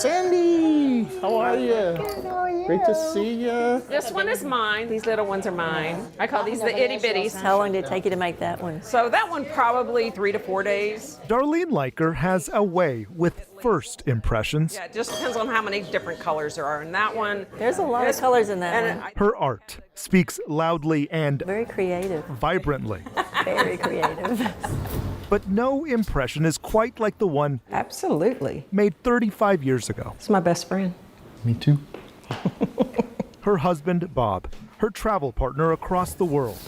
Sandy, how are you? Good, how are you? Great to see you. This one is mine. These little ones are mine. I call these the itty bitties. How long did it take you to make that one? So that one probably 3 to 4 days. Darlene Leiker has a way with first impressions. Yeah, it just depends on how many different colors there are. And that one, There's a lot of colors in that and one. Her art speaks loudly and Very creative. vibrantly. Very creative. But no impression is quite like the one Absolutely. made 35 years ago. It's my best friend. Me too. Her husband, Bob, her travel partner across the world.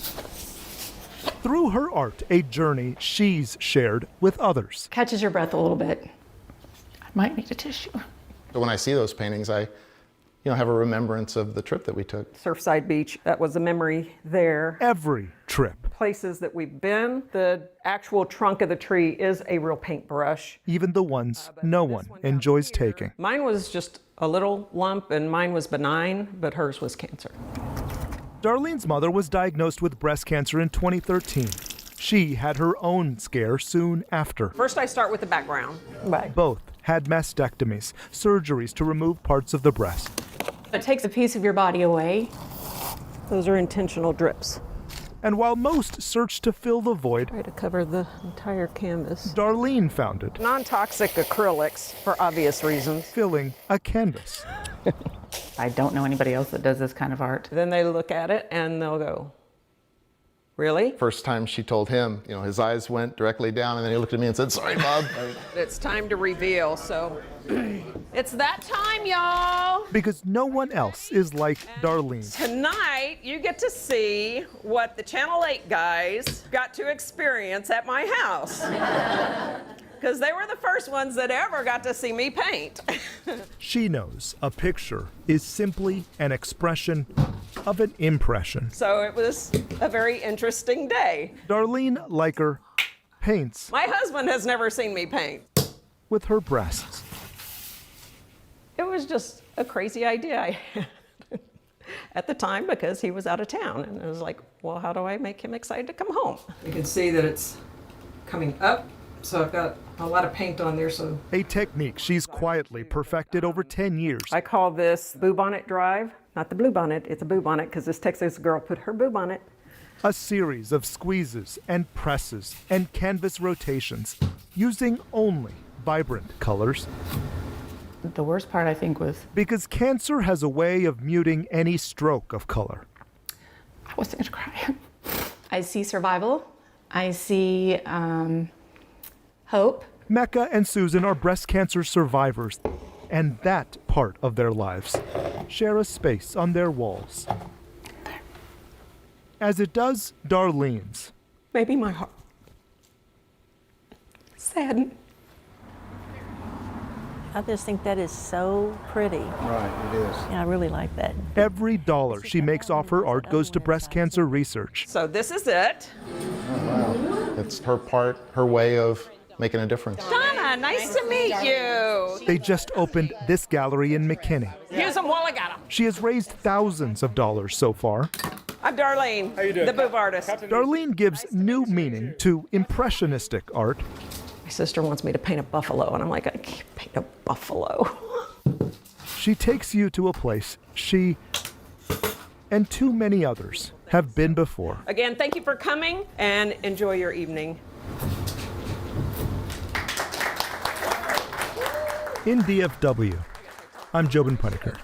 Through her art, a journey she's shared with others. Catches your breath a little bit. I might need a tissue. So when I see those paintings, I have a remembrance of the trip that we took. Surfside Beach, that was a memory there. Every trip, Places that we've been, the actual trunk of the tree is a real paintbrush. even the ones no one enjoys taking. Mine was just a little lump and mine was benign, but hers was cancer. Darlene's mother was diagnosed with breast cancer in 2013. She had her own scare soon after. First I start with the background. Right. Both had mastectomies, surgeries to remove parts of the breast. It takes a piece of your body away. Those are intentional drips. And while most searched to fill the void, Try to cover the entire canvas. Darlene found it, Non-toxic acrylics for obvious reasons. filling a canvas. I don't know anybody else that does this kind of art. Then they look at it and they'll go, really? First time she told him, his eyes went directly down, and then he looked at me and said, "Sorry, Bob." It's time to reveal, so it's that time, y'all. Because no one else is like Darlene. Tonight, you get to see what the Channel 8 guys got to experience at my house. Because they were the first ones that ever got to see me paint. She knows a picture is simply an expression of an impression. So it was a very interesting day. Darlene Leiker paints My husband has never seen me paint. with her breasts. It was just a crazy idea I had at the time because he was out of town. And it was like, well, how do I make him excited to come home? You can see that it's coming up. So I've got a lot of paint on there. So A technique she's quietly perfected over 10 years. I call this Bouxbart drive. Not the blue bonnet, it's a Bouxbart because this Texas girl put her boob on it. A series of squeezes and presses and canvas rotations using only vibrant colors. The worst part, I think, was Because cancer has a way of muting any stroke of color. I wasn't going to cry. I see survival. I see hope. Mecca and Susan are breast cancer survivors, and that part of their lives share a space on their walls. As it does Darlene's. Maybe my heart saddened. I just think that is so pretty. Right, it is. Yeah, I really like that. Every dollar she makes off her art goes to breast cancer research. So this is it. It's her part, her way of making a difference. Donna, nice to meet you. They just opened this gallery in McKinney. Use them while I got them. She has raised thousands of dollars so far. I'm Darlene, the boob artist. Darlene gives new meaning to impressionistic art. My sister wants me to paint a buffalo, and I'm like, I can't paint a buffalo. She takes you to a place she and too many others have been before. Again, thank you for coming, and enjoy your evening. In DFW, I'm Jobin Puneker.